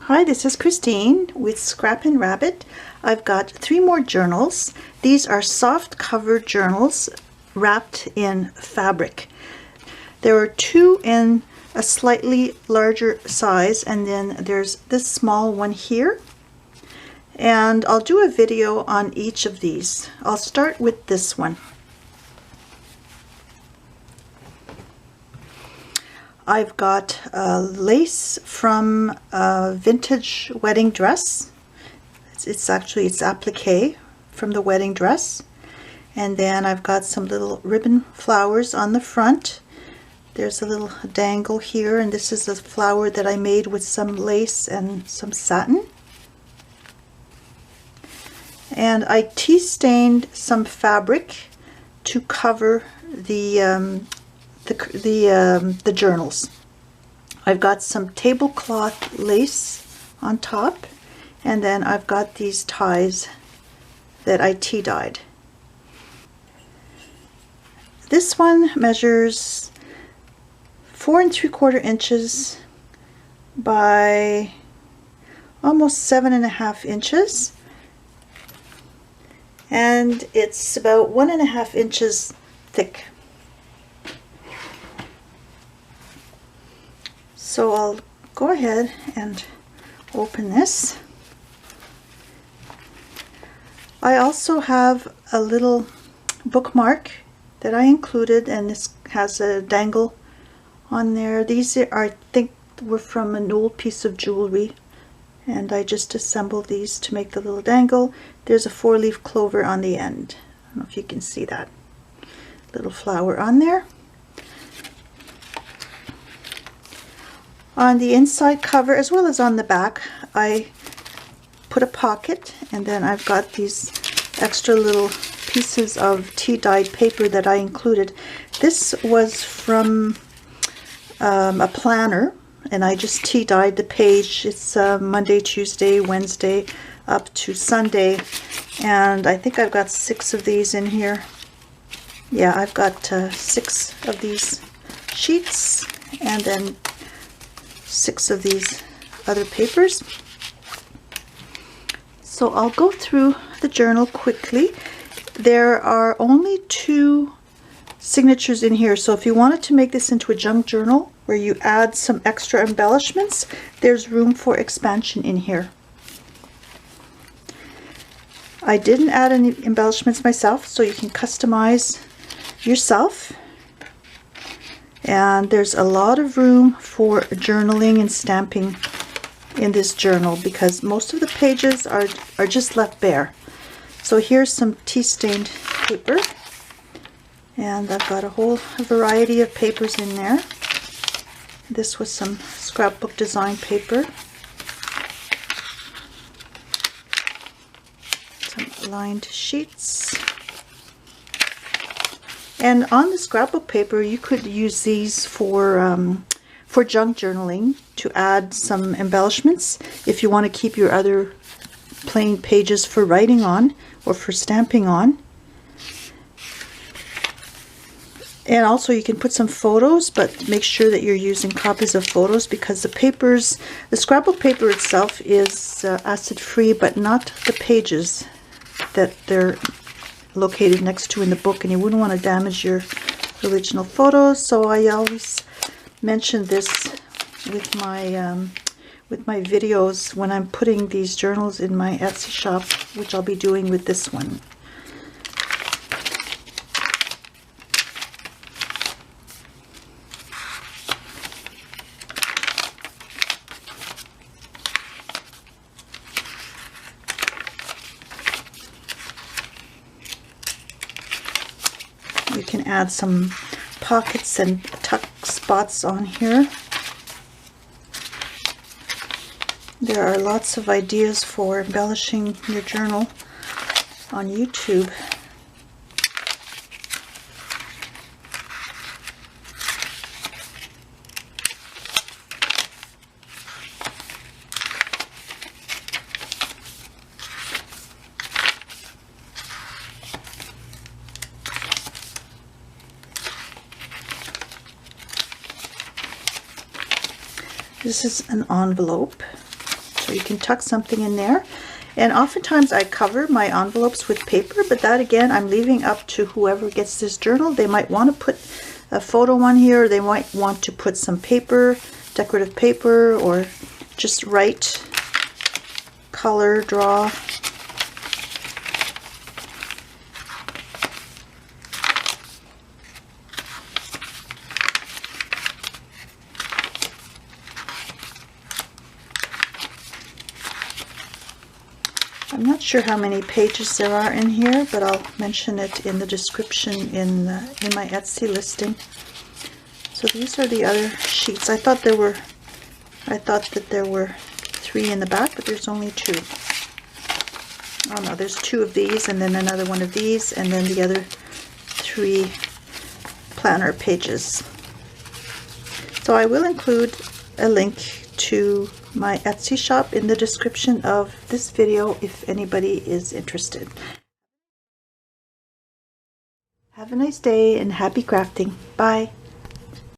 Hi, this is Christine with Scrap and Rabbit. I've got 3 more journals. These are soft cover journals wrapped in fabric. There are 2 in a slightly larger size, and then there's this small one here. And I'll do a video on each of these. I'll start with this one. I've got lace from a vintage wedding dress. It's applique from the wedding dress. And then I've got some little ribbon flowers on the front. There's a little dangle here, and this is a flower that I made with some lace and some satin. And I tea stained some fabric to cover the journals. I've got some tablecloth lace on top, and then I've got these ties that I tea dyed. This one measures 4 3/4 inches by almost 7.5 inches, and it's about 1.5 inches thick. So I'll go ahead and open this. I also have a little bookmark that I included, and this has a dangle on there. These are, I think, were from an old piece of jewelry, and I just assembled these to make the little dangle. There's a 4-leaf clover on the end. I don't know if you can see that little flower on there. On the inside cover, as well as on the back, I put a pocket, and then I've got these extra little pieces of tea dyed paper that I included. This was from a planner, and I just tea dyed the page. It's Monday, Tuesday, Wednesday, up to Sunday, and I think I've got 6 of these in here. Yeah, I've got 6 of these sheets, and then 6 of these other papers. So I'll go through the journal quickly. There are only 2 signatures in here, so if you wanted to make this into a junk journal where you add some extra embellishments, there's room for expansion in here. I didn't add any embellishments myself, so you can customize yourself. And there's a lot of room for journaling and stamping in this journal, because most of the pages are just left bare. So here's some tea stained paper, and I've got a whole variety of papers in there. This was some scrapbook design paper, some lined sheets. And on the scrapbook paper, you could use these for junk journaling to add some embellishments if you want to keep your other plain pages for writing on or for stamping on. And also you can put some photos, but make sure that you're using copies of photos, because the scrapbook paper itself is acid free, but not the pages that they're located next to in the book, and you wouldn't want to damage your original photos. So I always mention this with my videos when I'm putting these journals in my Etsy shop, which I'll be doing with this one. You can add some pockets and tuck spots on here. There are lots of ideas for embellishing your journal on YouTube. This is an envelope or you can tuck something in there. And oftentimes I cover my envelopes with paper, but that again I'm leaving up to whoever gets this journal. They might want to put a photo on here, or they might want to put some paper, decorative paper, or just write, color, draw. I'm not sure how many pages there are in here, but I'll mention it in the description in my Etsy listing. So these are the other sheets. I thought that there were 3 in the back, but there's only 2. Oh no, there's 2 of these, and then another one of these, and then the other 3 planner pages. So I will include a link to my Etsy shop in the description of this video if anybody is interested. Have a nice day and happy crafting. Bye.